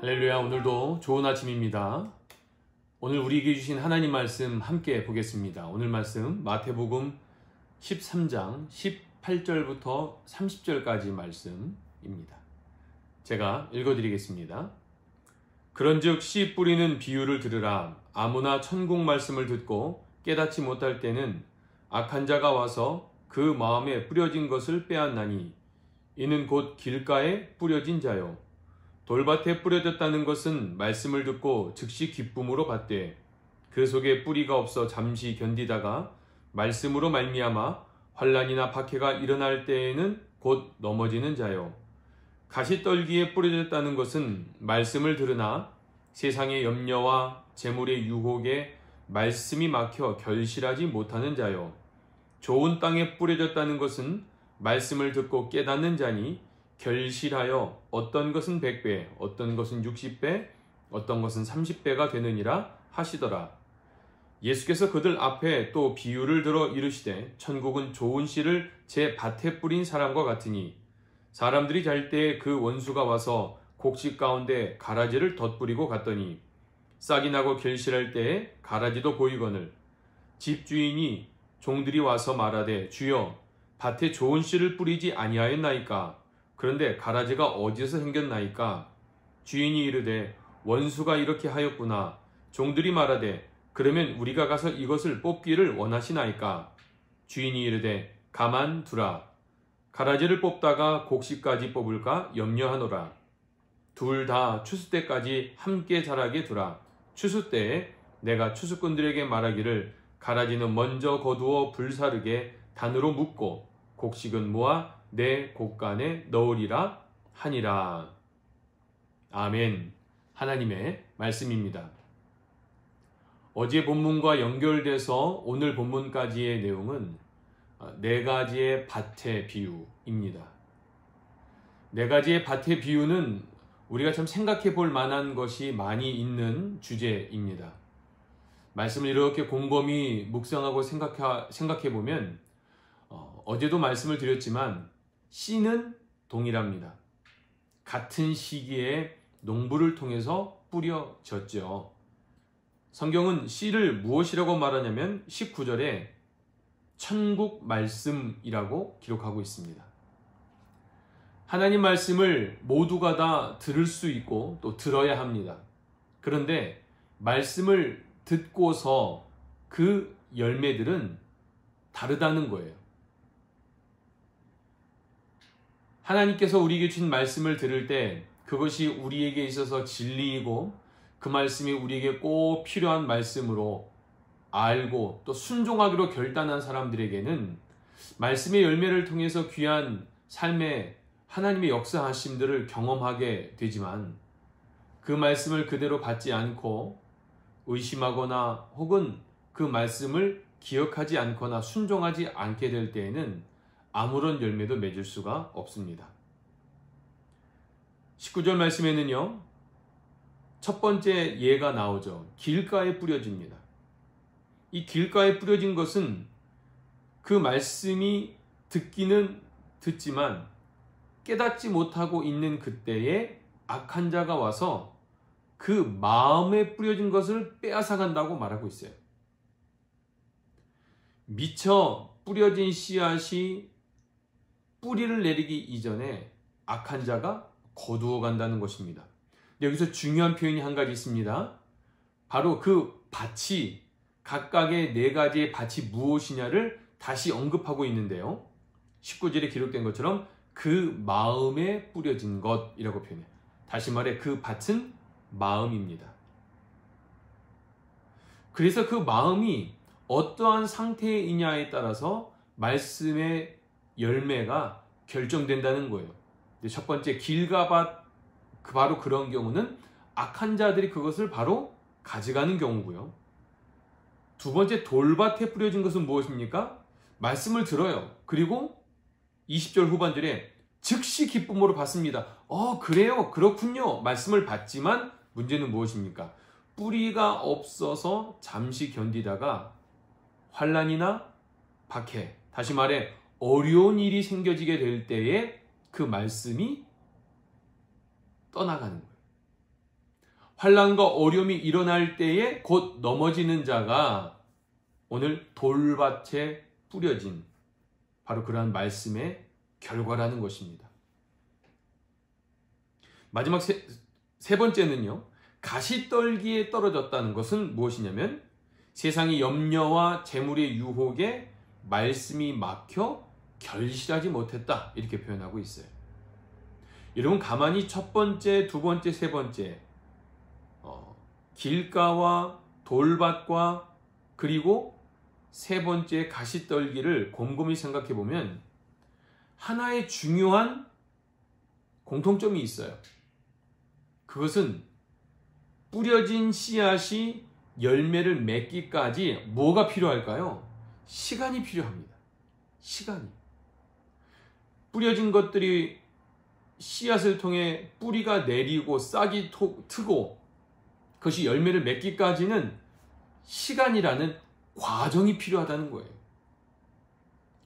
할렐루야. 오늘도 좋은 아침입니다. 오늘 우리에게 주신 하나님 말씀 함께 보겠습니다. 오늘 말씀 마태복음 13장 18절부터 30절까지 말씀입니다. 제가 읽어드리겠습니다. 그런즉 씨 뿌리는 비유를 들으라. 아무나 천국 말씀을 듣고 깨닫지 못할 때는 악한 자가 와서 그 마음에 뿌려진 것을 빼앗나니 이는 곧 길가에 뿌려진 자요. 돌밭에 뿌려졌다는 것은 말씀을 듣고 즉시 기쁨으로 받되 그 속에 뿌리가 없어 잠시 견디다가 말씀으로 말미암아 환난이나 박해가 일어날 때에는 곧 넘어지는 자요. 가시떨기에 뿌려졌다는 것은 말씀을 들으나 세상의 염려와 재물의 유혹에 말씀이 막혀 결실하지 못하는 자요. 좋은 땅에 뿌려졌다는 것은 말씀을 듣고 깨닫는 자니 결실하여 어떤 것은 100배, 어떤 것은 60배, 어떤 것은 30배가 되느니라 하시더라. 예수께서 그들 앞에 또 비유를 들어 이르시되 천국은 좋은 씨를 제 밭에 뿌린 사람과 같으니 사람들이 잘 때 그 원수가 와서 곡식 가운데 가라지를 덧뿌리고 갔더니 싹이 나고 결실할 때에 가라지도 보이거늘 집주인이 종들이 와서 말하되 주여 밭에 좋은 씨를 뿌리지 아니하였나이까? 그런데 가라지가 어디서 생겼나이까? 주인이 이르되 원수가 이렇게 하였구나. 종들이 말하되 그러면 우리가 가서 이것을 뽑기를 원하시나이까? 주인이 이르되 가만두라. 가라지를 뽑다가 곡식까지 뽑을까 염려하노라. 둘 다 추수 때까지 함께 자라게 두라. 추수 때에 내가 추수꾼들에게 말하기를 가라지는 먼저 거두어 불사르게 단으로 묶고 곡식은 모아 내 곡간에 넣으리라 하니라. 아멘. 하나님의 말씀입니다. 어제 본문과 연결돼서 오늘 본문까지의 내용은 네 가지의 밭의 비유입니다. 네 가지의 밭의 비유는 우리가 참 생각해 볼 만한 것이 많이 있는 주제입니다. 말씀을 이렇게 곰곰이 묵상하고 생각해 보면 어제도 말씀을 드렸지만 씨는 동일합니다. 같은 시기에 농부를 통해서 뿌려졌죠. 성경은 씨를 무엇이라고 말하냐면 19절에 천국 말씀이라고 기록하고 있습니다. 하나님 말씀을 모두가 다 들을 수 있고 또 들어야 합니다. 그런데 말씀을 듣고서 그 열매들은 다르다는 거예요. 하나님께서 우리에게 주신 말씀을 들을 때 그것이 우리에게 있어서 진리이고 그 말씀이 우리에게 꼭 필요한 말씀으로 알고 또 순종하기로 결단한 사람들에게는 말씀의 열매를 통해서 귀한 삶의 하나님의 역사하심들을 경험하게 되지만 그 말씀을 그대로 받지 않고 의심하거나 혹은 그 말씀을 기억하지 않거나 순종하지 않게 될 때에는 아무런 열매도 맺을 수가 없습니다. 19절 말씀에는요, 첫 번째 예가 나오죠. 길가에 뿌려집니다. 이 길가에 뿌려진 것은 그 말씀이 듣기는 듣지만 깨닫지 못하고 있는 그때에 악한 자가 와서 그 마음에 뿌려진 것을 빼앗아간다고 말하고 있어요. 미처 뿌려진 씨앗이 뿌리를 내리기 이전에 악한 자가 거두어 간다는 것입니다. 여기서 중요한 표현이 한 가지 있습니다. 바로 그 밭이 각각의 네 가지의 밭이 무엇이냐를 다시 언급하고 있는데요. 19절에 기록된 것처럼 그 마음에 뿌려진 것이라고 표현해요. 다시 말해 그 밭은 마음입니다. 그래서 그 마음이 어떠한 상태이냐에 따라서 말씀의 열매가 결정된다는 거예요. 첫 번째 길가밭, 바로 그런 경우는 악한 자들이 그것을 바로 가져가는 경우고요. 두 번째 돌밭에 뿌려진 것은 무엇입니까? 말씀을 들어요. 그리고 20절 후반절에 즉시 기쁨으로 받습니다. 그래요, 그렇군요. 말씀을 받지만 문제는 무엇입니까? 뿌리가 없어서 잠시 견디다가 환난이나 박해, 다시 말해 어려운 일이 생겨지게 될 때에 그 말씀이 떠나가는 거예요. 환난과 어려움이 일어날 때에 곧 넘어지는 자가 오늘 돌밭에 뿌려진 바로 그러한 말씀의 결과라는 것입니다. 마지막 세 번째는요. 가시떨기에 떨어졌다는 것은 무엇이냐면 세상의 염려와 재물의 유혹에 말씀이 막혀 결실하지 못했다 이렇게 표현하고 있어요. 여러분 가만히 첫 번째, 두 번째, 세 번째 길가와 돌밭과 그리고 세 번째 가시떨기를 곰곰이 생각해 보면 하나의 중요한 공통점이 있어요. 그것은 뿌려진 씨앗이 열매를 맺기까지 뭐가 필요할까요? 시간이 필요합니다. 시간이. 뿌려진 것들이 씨앗을 통해 뿌리가 내리고 싹이 트고 그것이 열매를 맺기까지는 시간이라는 과정이 필요하다는 거예요.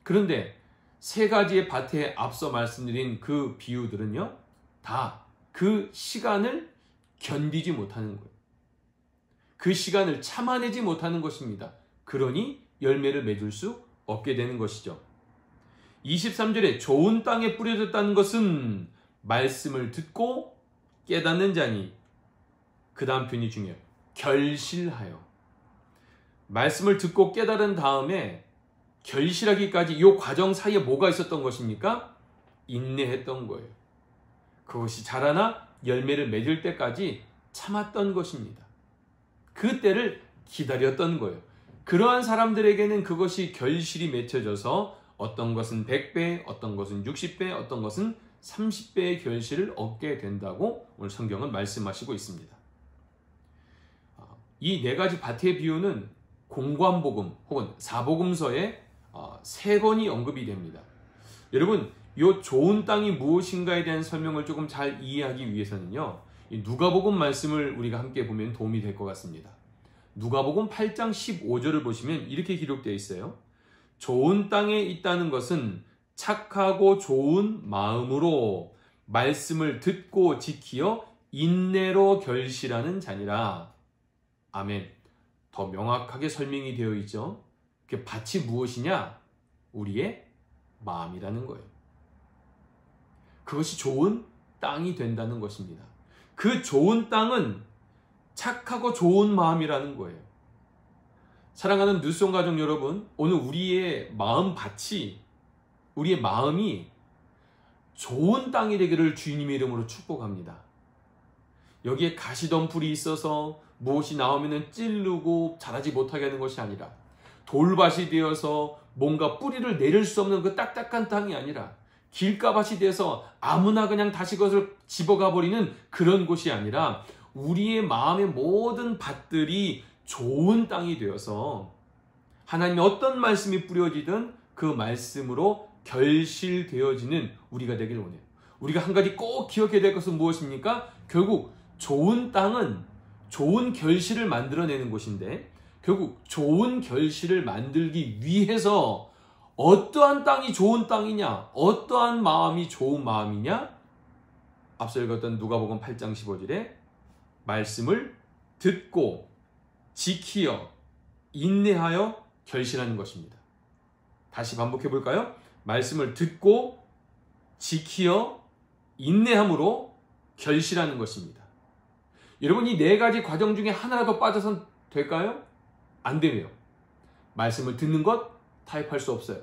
그런데 세 가지의 밭에 앞서 말씀드린 그 비유들은요, 다 그 시간을 견디지 못하는 거예요. 그 시간을 참아내지 못하는 것입니다. 그러니 열매를 맺을 수 없게 되는 것이죠. 23절에 좋은 땅에 뿌려졌다는 것은 말씀을 듣고 깨닫는 자니, 그 다음 표현이 중요해요. 결실하여. 말씀을 듣고 깨달은 다음에 결실하기까지 이 과정 사이에 뭐가 있었던 것입니까? 인내했던 거예요. 그것이 자라나 열매를 맺을 때까지 참았던 것입니다. 그 때를 기다렸던 거예요. 그러한 사람들에게는 그것이 결실이 맺혀져서 어떤 것은 100배, 어떤 것은 60배, 어떤 것은 30배의 결실을 얻게 된다고 오늘 성경은 말씀하시고 있습니다. 이 네 가지 밭의 비유는 공관복음 혹은 사복음서에 3번이 언급이 됩니다. 여러분, 이 좋은 땅이 무엇인가에 대한 설명을 조금 잘 이해하기 위해서는요, 이 누가복음 말씀을 우리가 함께 보면 도움이 될 것 같습니다. 누가복음 8장 15절을 보시면 이렇게 기록되어 있어요. 좋은 땅에 있다는 것은 착하고 좋은 마음으로 말씀을 듣고 지키어 인내로 결실하는 자니라. 아멘. 더 명확하게 설명이 되어 있죠. 그 밭이 무엇이냐? 우리의 마음이라는 거예요. 그것이 좋은 땅이 된다는 것입니다. 그 좋은 땅은 착하고 좋은 마음이라는 거예요. 사랑하는 뉴스온 가족 여러분, 오늘 우리의 마음밭이, 우리의 마음이 좋은 땅이 되기를 주님의 이름으로 축복합니다. 여기에 가시덤불이 있어서 무엇이 나오면 찌르고 자라지 못하게 하는 것이 아니라, 돌밭이 되어서 뭔가 뿌리를 내릴 수 없는 그 딱딱한 땅이 아니라, 길가밭이 돼서 아무나 그냥 다시 그것을 집어가 버리는 그런 곳이 아니라, 우리의 마음의 모든 밭들이 좋은 땅이 되어서 하나님의 어떤 말씀이 뿌려지든 그 말씀으로 결실되어지는 우리가 되길 원해요. 우리가 한 가지 꼭 기억해야 될 것은 무엇입니까? 결국 좋은 땅은 좋은 결실을 만들어내는 곳인데, 결국 좋은 결실을 만들기 위해서 어떠한 땅이 좋은 땅이냐, 어떠한 마음이 좋은 마음이냐? 앞서 읽었던 누가복음 8장 15절에 말씀을 듣고 지키어 인내하여 결실하는 것입니다. 다시 반복해 볼까요? 말씀을 듣고 지키어 인내함으로 결실하는 것입니다. 여러분, 이 네 가지 과정 중에 하나라도 빠져선 될까요? 안 되네요. 말씀을 듣는 것 타협할 수 없어요.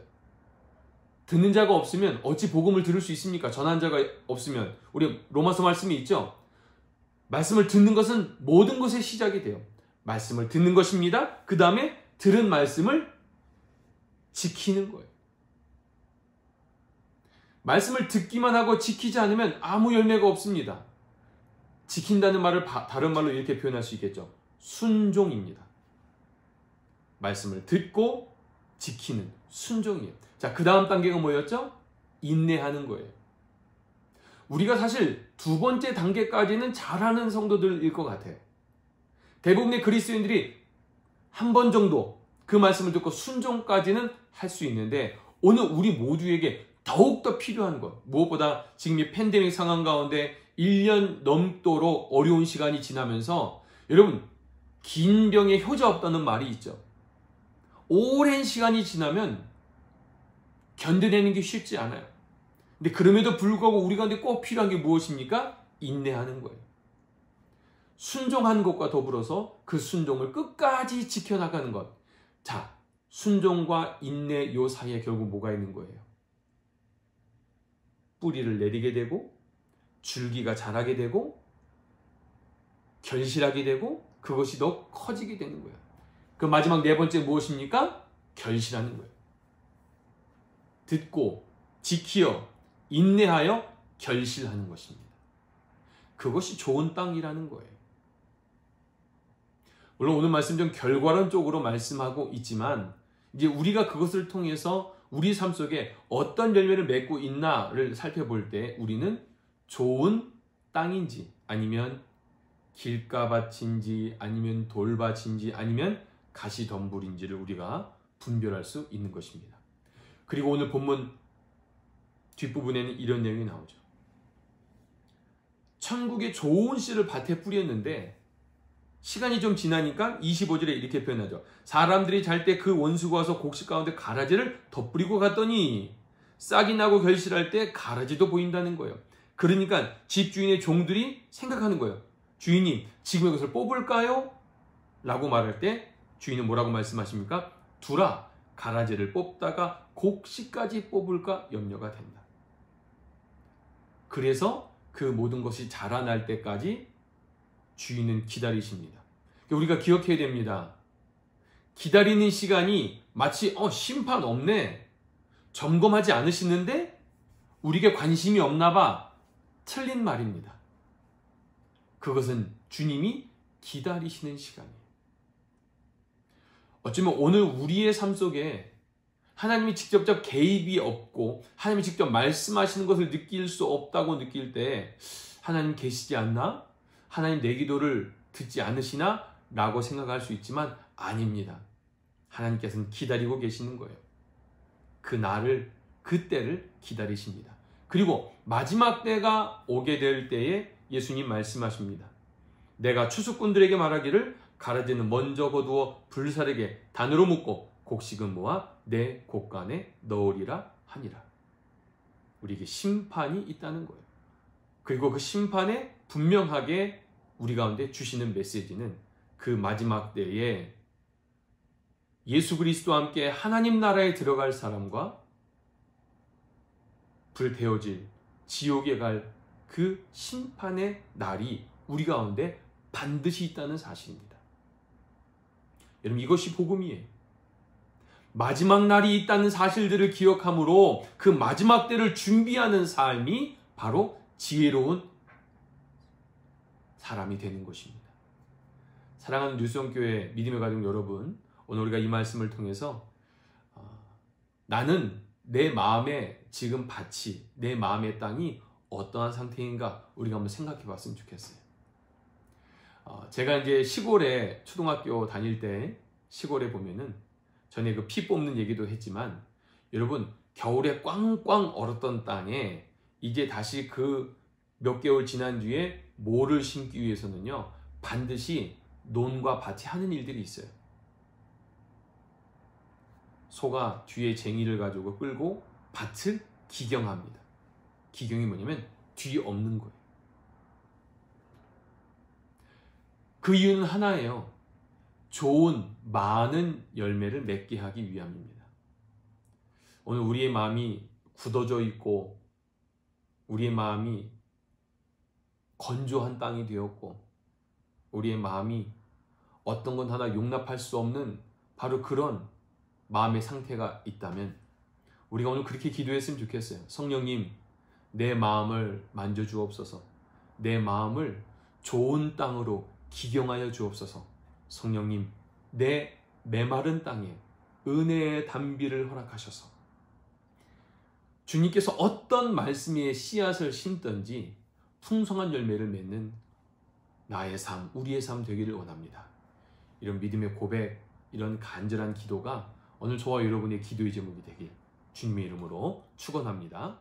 듣는 자가 없으면 어찌 복음을 들을 수 있습니까? 전한 자가 없으면. 우리 로마서 말씀이 있죠? 말씀을 듣는 것은 모든 것의 시작이 돼요. 말씀을 듣는 것입니다. 그 다음에 들은 말씀을 지키는 거예요. 말씀을 듣기만 하고 지키지 않으면 아무 열매가 없습니다. 지킨다는 말을 다른 말로 이렇게 표현할 수 있겠죠. 순종입니다. 말씀을 듣고 지키는 순종이에요. 자, 그 다음 단계가 뭐였죠? 인내하는 거예요. 우리가 사실 두 번째 단계까지는 잘하는 성도들일 것 같아요. 대부분의 그리스도인들이 한 번 정도 그 말씀을 듣고 순종까지는 할 수 있는데, 오늘 우리 모두에게 더욱더 필요한 것, 무엇보다 지금 이 팬데믹 상황 가운데 1년 넘도록 어려운 시간이 지나면서 여러분 긴 병에 효자 없다는 말이 있죠. 오랜 시간이 지나면 견뎌내는 게 쉽지 않아요. 근데 그럼에도 불구하고 우리 가운데 꼭 필요한 게 무엇입니까? 인내하는 거예요. 순종하는 것과 더불어서 그 순종을 끝까지 지켜나가는 것. 자, 순종과 인내 요 사이에 결국 뭐가 있는 거예요? 뿌리를 내리게 되고 줄기가 자라게 되고 결실하게 되고 그것이 더 커지게 되는 거예요. 그 마지막 네 번째 무엇입니까? 결실하는 거예요. 듣고 지키어 인내하여 결실하는 것입니다. 그것이 좋은 땅이라는 거예요. 물론 오늘 말씀 좀 결과론적으로 말씀하고 있지만 이제 우리가 그것을 통해서 우리 삶 속에 어떤 열매를 맺고 있나를 살펴볼 때 우리는 좋은 땅인지 아니면 길가밭인지 아니면 돌밭인지 아니면 가시덤불인지를 우리가 분별할 수 있는 것입니다. 그리고 오늘 본문 뒷부분에는 이런 내용이 나오죠. 천국의 좋은 씨를 밭에 뿌렸는데 시간이 좀 지나니까 25절에 이렇게 표현하죠. 사람들이 잘 때 그 원수가 와서 곡식 가운데 가라지를 덧뿌리고 갔더니 싹이 나고 결실할 때 가라지도 보인다는 거예요. 그러니까 집주인의 종들이 생각하는 거예요. 주인님, 지금 이것을 뽑을까요? 라고 말할 때 주인은 뭐라고 말씀하십니까? 두라, 가라지를 뽑다가 곡식까지 뽑을까 염려가 된다. 그래서 그 모든 것이 자라날 때까지 주인은 기다리십니다. 우리가 기억해야 됩니다. 기다리는 시간이 마치 심판 없네, 점검하지 않으시는데 우리에게 관심이 없나 봐. 틀린 말입니다. 그것은 주님이 기다리시는 시간이에요. 어쩌면 오늘 우리의 삶 속에 하나님이 직접적 개입이 없고 하나님이 직접 말씀하시는 것을 느낄 수 없다고 느낄 때 하나님 계시지 않나? 하나님 내 기도를 듣지 않으시나? 라고 생각할 수 있지만 아닙니다. 하나님께서는 기다리고 계시는 거예요. 그 날을, 그 때를 기다리십니다. 그리고 마지막 때가 오게 될 때에 예수님 말씀하십니다. 내가 추수꾼들에게 말하기를 가라지는 먼저 거두어 불사르게 단으로 묶고 곡식은 모아 내 곡간에 넣으리라 하니라. 우리에게 심판이 있다는 거예요. 그리고 그 심판에 분명하게 우리 가운데 주시는 메시지는 그 마지막 때에 예수 그리스도와 함께 하나님 나라에 들어갈 사람과 불태워질 지옥에 갈 그 심판의 날이 우리 가운데 반드시 있다는 사실입니다. 여러분, 이것이 복음이에요. 마지막 날이 있다는 사실들을 기억함으로 그 마지막 때를 준비하는 삶이 바로 지혜로운 사람이 되는 것입니다. 사랑하는 뉴스원교회 믿음의 가족 여러분, 오늘 우리가 이 말씀을 통해서 나는 내 마음의 지금 밭이, 내 마음의 땅이 어떠한 상태인가 우리가 한번 생각해 봤으면 좋겠어요. 제가 이제 시골에 초등학교 다닐 때 시골에 보면은 전에 그 피 뽑는 얘기도 했지만 여러분, 겨울에 꽝꽝 얼었던 땅에 이제 다시 그 몇 개월 지난 뒤에 모를 심기 위해서는요 반드시 논과 밭이 하는 일들이 있어요. 소가 뒤에 쟁이를 가지고 끌고 밭을 기경합니다. 기경이 뭐냐면 뒤 없는 거예요. 그 이유는 하나예요. 좋은 많은 열매를 맺게 하기 위함입니다. 오늘 우리의 마음이 굳어져 있고 우리의 마음이 건조한 땅이 되었고 우리의 마음이 어떤 건 하나 용납할 수 없는 바로 그런 마음의 상태가 있다면 우리가 오늘 그렇게 기도했으면 좋겠어요. 성령님, 내 마음을 만져주옵소서. 내 마음을 좋은 땅으로 기경하여 주옵소서. 성령님, 내 메마른 땅에 은혜의 단비를 허락하셔서 주님께서 어떤 말씀의 씨앗을 심든지 풍성한 열매를 맺는 나의 삶, 우리의 삶 되기를 원합니다. 이런 믿음의 고백, 이런 간절한 기도가 오늘 저와 여러분의 기도의 제목이 되길 주님의 이름으로 축원합니다.